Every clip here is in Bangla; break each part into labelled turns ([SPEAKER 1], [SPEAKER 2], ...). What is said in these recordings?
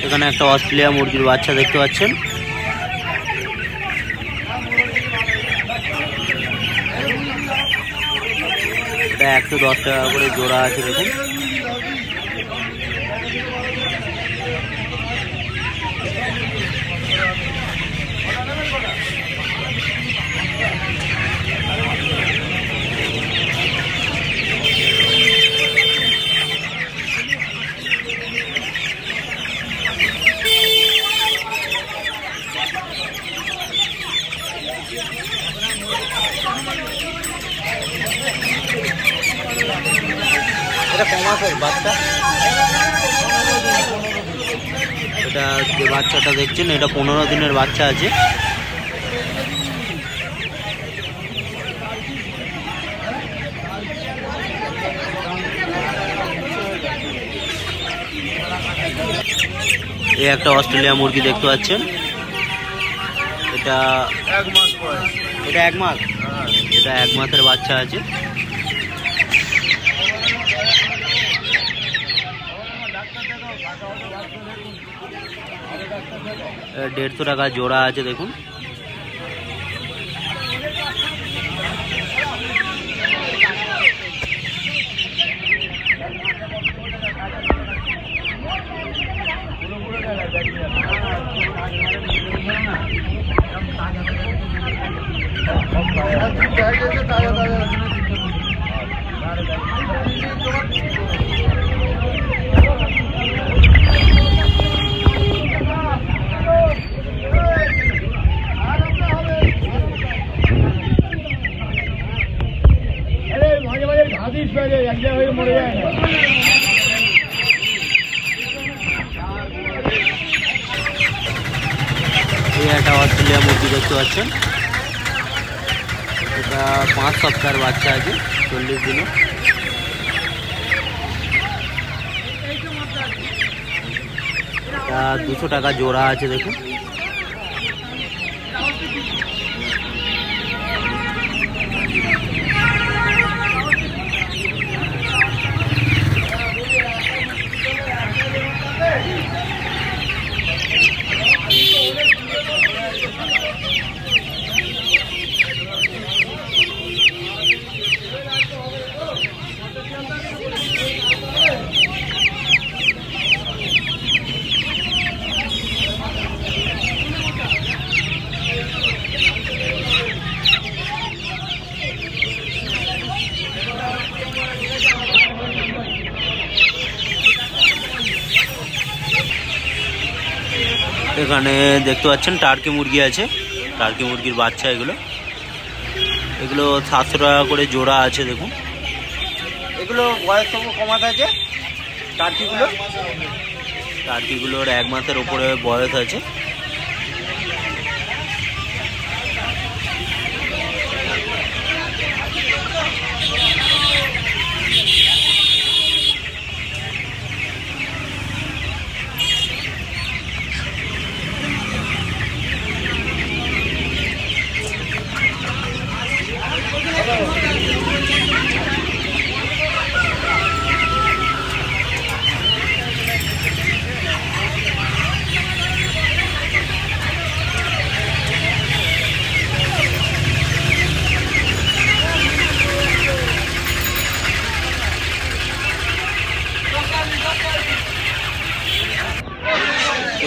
[SPEAKER 1] এখানে একটা অস্ট্রেলিয়া মুরগির বাচ্চা দেখতে পাচ্ছেন। এটা 110 টাকা করে জোড়া আছে দেখুন। এটা কমাসের বাচ্চা, এটা যে বাচ্চাটা দেখছেন এটা 15 দিনের বাচ্চা আছে। এই একটা অস্ট্রেলিয়া মুরগি দেখতে পাচ্ছেন, এটা 1 মাস বয়স। এটা 1 মাস, এটা 1 মাসের বাচ্চা আছে। $150 টাকা জোড়া আছে দেখুন। এই একটা অস্ট্রেলিয়া মুরগি দেখতে পাচ্ছেন, এটা 5 সপ্তাহের বাচ্চা আছে, 40 দিনে। এটা 200 টাকা জোড়া আছে দেখুন। এখানে দেখতে পাচ্ছেন টার্কি মুরগি আছে, টার্কি মুরগির বাচ্চা এগুলো। এগুলো 700 টাকা করে জোড়া আছে দেখুন। এগুলো বয়স কমাতে আছে টার্কিগুলোর 1 মাসের ওপরে বয়স আছে।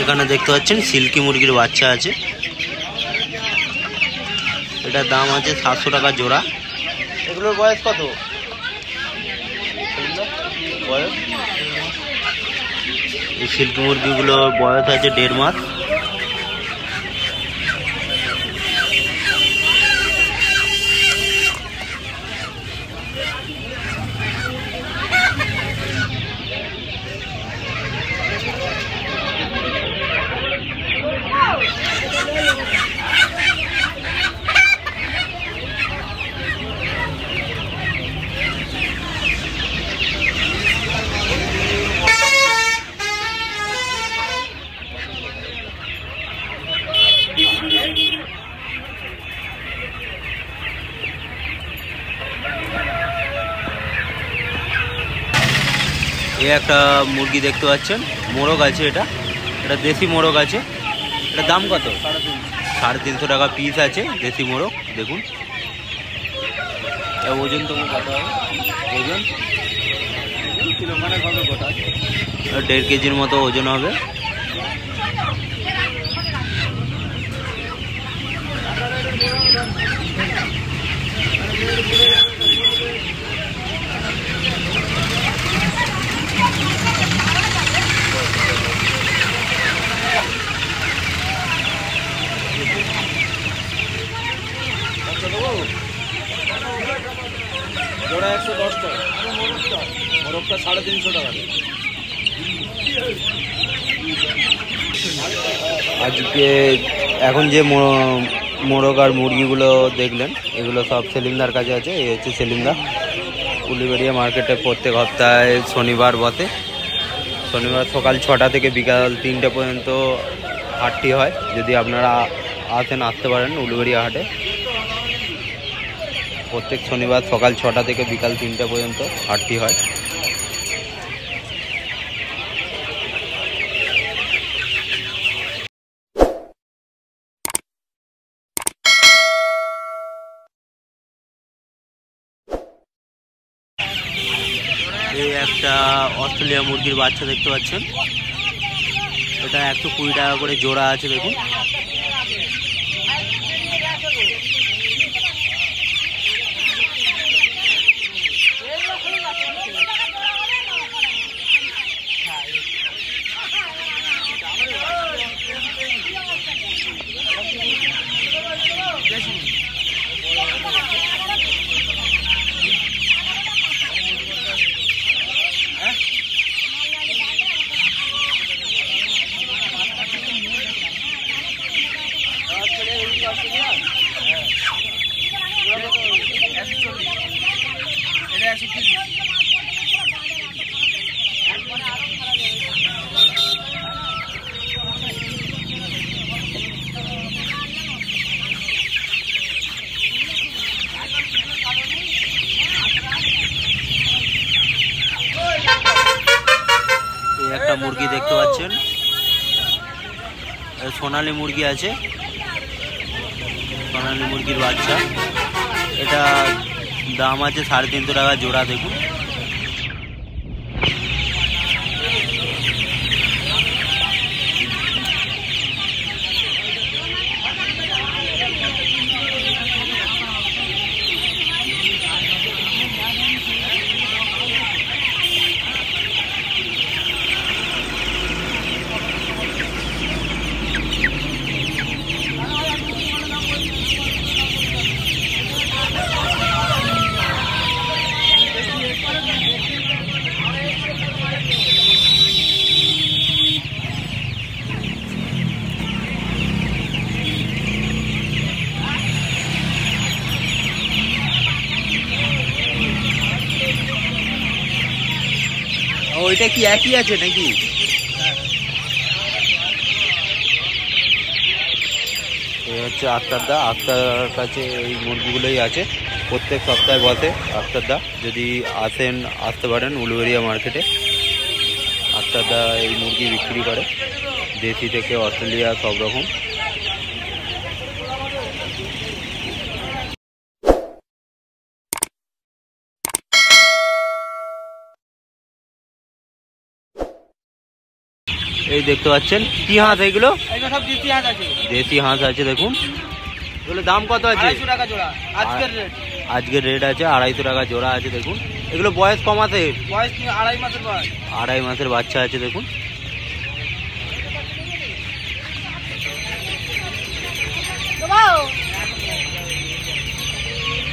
[SPEAKER 1] এখানে দেখতে পাচ্ছেন সিল্কি মুরগির বাচ্চা আছে, এটার দাম আছে 700 টাকা জোড়া। এগুলোর বয়স কত? বয়স এই সিল্কি মুরগিগুলোর বয়স আছে 1.5 মাস। এই একটা মুরগি দেখতে পাচ্ছেন, মোরগ আছে, এটা এটা দেশি মোরগ আছে। এটার দাম কত? 350 টাকা পিস আছে দেশি মোরগ। দেখুন ওজন তো কত হবে? ওজন 1.5 কেজির মতো ওজন হবে।
[SPEAKER 2] জোড়া 110 টাকা, মোরগটা 350 টাকা।
[SPEAKER 1] আজকে এখন যে মোরগ আর মুরগিগুলো দেখলেন, এগুলো সব সেলিমদার কাছে আছে। এই হচ্ছে সেলিমদা। উলুবেড়িয়া মার্কেটে প্রত্যেক সপ্তাহে শনিবার বসে। শনিবার সকাল 6টা থেকে বিকাল 3টে পর্যন্ত হাটটি হয়। যদি আপনারা আসতে পারেন উলুবেড়িয়া হাটে। প্রত্যেক শনিবার সকাল 6টা থেকে বিকাল 3টা পর্যন্ত হাটটি হয়। এই একটা অস্ট্রেলিয়া মুরগির বাচ্চা দেখতে পাচ্ছেন। এটা 120 টাকা করে জোড়া আছে। দেখুন একটা মুরগি দেখতে পাচ্ছেন, সোনালী মুরগি আছে, সোনালী মুরগির বাচ্চা। এটা দাম আছে 350 টাকা জোড়া। দেখুন ওইটা কি একই আছে নাকি? এই হচ্ছে আক্তারদা। আক্তার কাছে এই মুরগিগুলোই আছে। প্রত্যেক সপ্তাহে বসে আক্তারদা। যদি আসতে পারেন উলুবেড়িয়া মার্কেটে। আক্তারদা এই মুরগি বিক্রি করে, দেশি থেকে অস্ট্রেলিয়া সব রকম। এই দেখতে পাচ্ছেন কি হাঁস? এইগুলো
[SPEAKER 2] সব দেশি হাঁস আছে।
[SPEAKER 1] দেশি হাঁস আছে। দেখুন এগুলো দাম কত আছে?
[SPEAKER 2] 250 টাকা জোড়া
[SPEAKER 1] আজকের রেট আছে 250 টাকা জোড়া আছে। দেখুন এগুলো বয়স কম আছে,
[SPEAKER 2] বয়স 2.5 মাসের বয়স।
[SPEAKER 1] 2.5 মাসের বাচ্চা আছে। দেখুন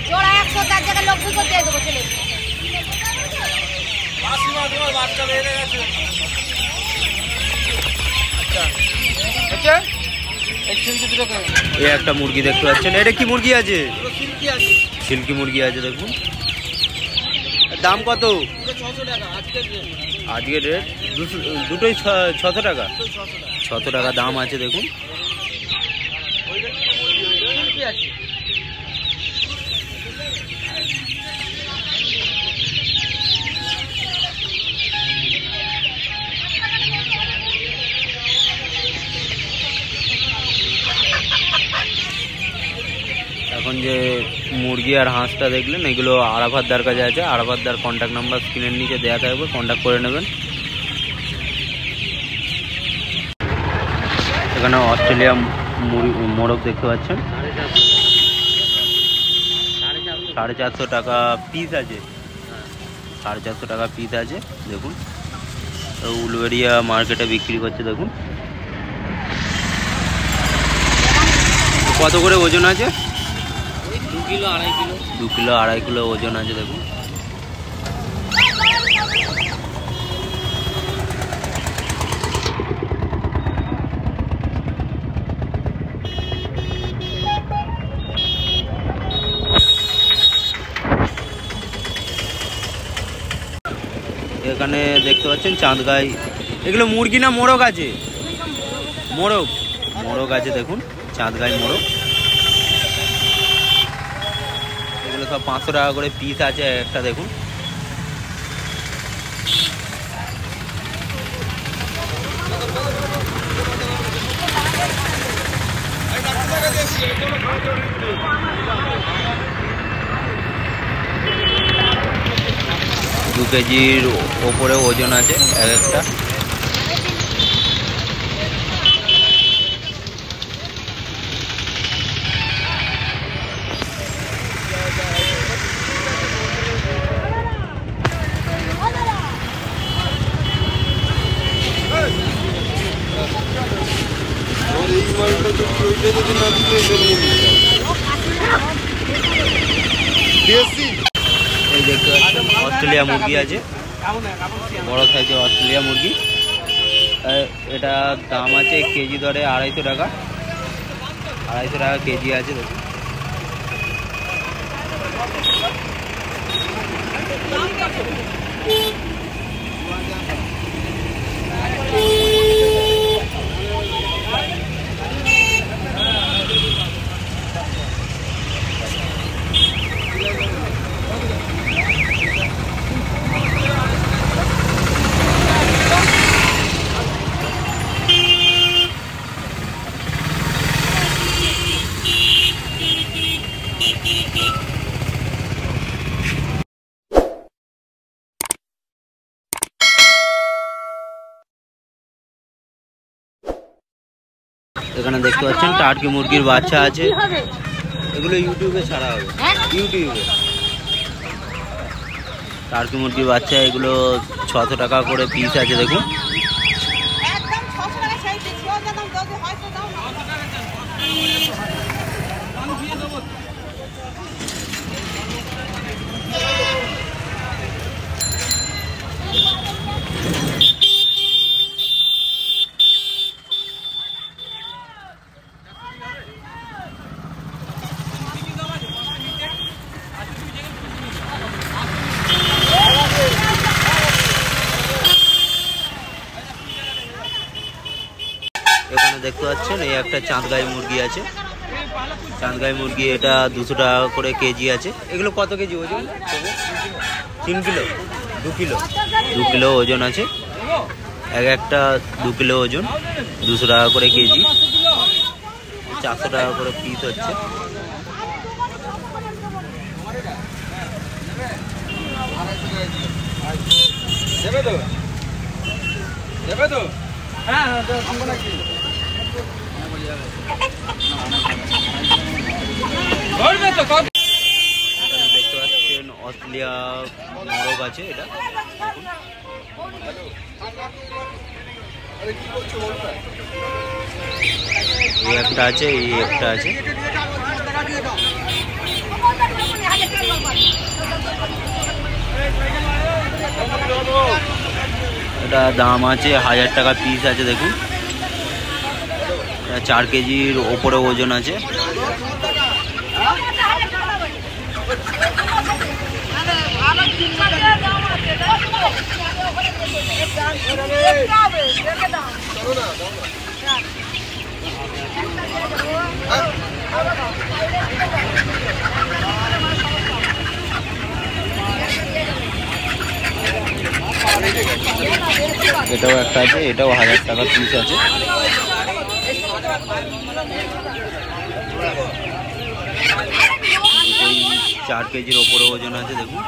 [SPEAKER 3] জোড়া 100 টাকা জায়গায় 90 করে দিয়ে দেবো। চলে
[SPEAKER 2] বাচ্চা বেড়ে গেছে।
[SPEAKER 1] এই একটা মুরগি দেখতে পাচ্ছেন। এটা কি মুরগি আছে? সিল্কি মুরগি আছে। দেখুন দাম কত? আজকের রেট দুটোই 600 টাকা। 600 টাকা দাম আছে। দেখুন এখন যে মুরগি আর হাঁসটা দেখলেন এগুলো আরাফাতদার কাছে আছে। আরাফাতদার কন্ট্যাক্ট নাম্বার স্ক্রিনের নিচে দেওয়া থাকবে, কন্ট্যাক্ট করে নেবেন। এখানে অস্ট্রেলিয়া মোরগ দেখতে পাচ্ছেন, 450 টাকা পিস আছে, 450 টাকা পিস আছে। দেখুন উলুবেড়িয়া মার্কেটে বিক্রি করছে। দেখুন কত করে ওজন আছে?
[SPEAKER 2] 2 কিলো 2.5 কিলো।
[SPEAKER 1] 2 কিলো 2.5 কিলো ওজন আছে। দেখুন এখানে দেখতে পাচ্ছেন চাঁদগাই, এগুলো মুরগি না মোরগ আছে? মোরগ, মোরগ আছে। দেখুন চাঁদগাই মোরগ, এগুলো সব 500 টাকা করে পিস আছে একটা। দেখুন দু কেজির ওপরে ওজন আছে এক একটা। এই দেখতে পাচ্ছেন অস্ট্রেলিয়া মুরগি আছে, বড় সাইজের অস্ট্রেলিয়া মুরগি। এটা দাম আছে কেজি দরে 250 টাকা, 250 টাকা কেজি আছে। দেখুন এখানে দেখতে পাচ্ছেন টার্কি মুরগির বাচ্চা আছে, এগুলো ইউটিউবে ছাড়া হবে, ইউটিউবে। টার্কি মুরগির বাচ্চা এগুলো 600 টাকা করে পিস আছে। দেখুন এখানে দেখতে পাচ্ছেন এই একটা চাঁদগাই মুরগি আছে, চাঁদগাই মুরগি এটা 200 টাকা করে কেজি আছে। এগুলো কত কেজি ওজন? 3 কিলো 2 কিলো 2 কিলো ওজন আছে, এক একটা 2 কিলো ওজন, 200 টাকা করে কেজি, 400 টাকা করে পিস হচ্ছে।
[SPEAKER 2] দেবে তো, দেবে তো, হ্যাঁ হ্যাঁ আমরা নাকি বলবে তো।
[SPEAKER 1] দেখতে পাচ্ছেন অস্ট্রেলিয়া মোরগ আছে, এটা এই একটা আছে, এই একটা আছে। এটা দাম আছে 1000 টাকা পিস আছে। দেখুন 4 কেজির ওপরে ওজন আছে। এটাও একটা আছে, এটাও 1000 টাকা পিস আছে। 4 কেজির ওপরে ওজন আছে দেখুন।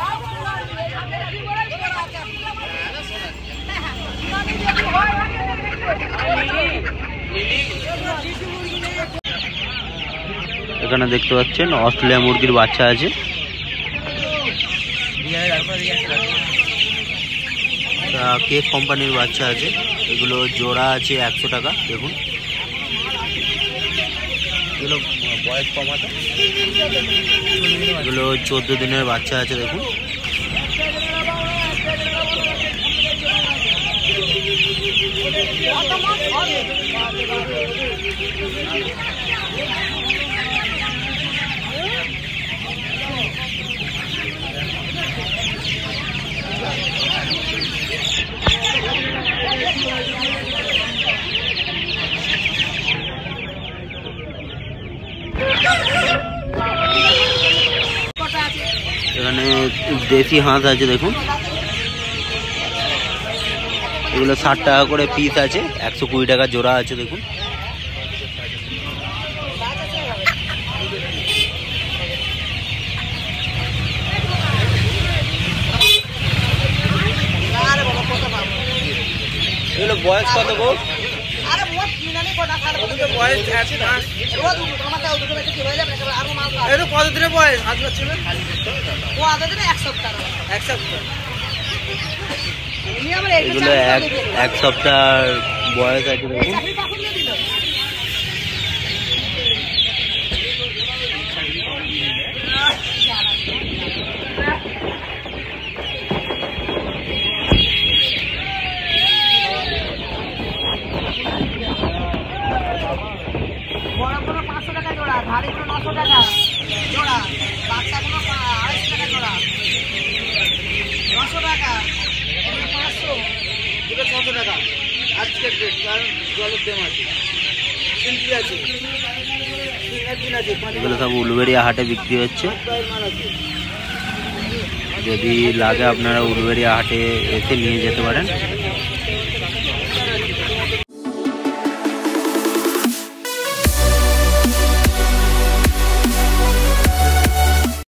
[SPEAKER 1] এখানে দেখতে পাচ্ছেন অস্ট্রেলিয়া মুরগির বাচ্চা আছে। কেক কোম্পানির বাচ্চা আছে, এগুলো জোড়া আছে 100 টাকা। দেখুন এগুলো বয়স কম আছে, এগুলো 14 দিনের বাচ্চা আছে। দেখুন এখানে দেশি হাঁস আছে দেখুন, এগুলো 60 টাকা করে পিস আছে, 120 টাকা জোড়া আছে। দেখুন এগুলো বয়স কত গো?
[SPEAKER 2] কতদিনের বয়স?
[SPEAKER 1] এগুলো এক সপ্তাহ বয়স আছে। দেখুন
[SPEAKER 3] বড়গুলো 500 টাকা জোড়া, ধাড়িগুলো 900 টাকা জোড়া, বাচ্চাগুলো 250 টাকা জোড়া, 900 টাকা, 500,
[SPEAKER 2] দুটো 600 টাকা আজকের রেট, কারণ জলের দাম আছে, শিল্পী আছে, দিন আছে।
[SPEAKER 1] এগুলো সব উলুবেড়িয়া হাটে বিক্রি হচ্ছে। যদি লাগে আপনারা উলুবেড়িয়া হাটে এসে নিয়ে যেতে পারেন।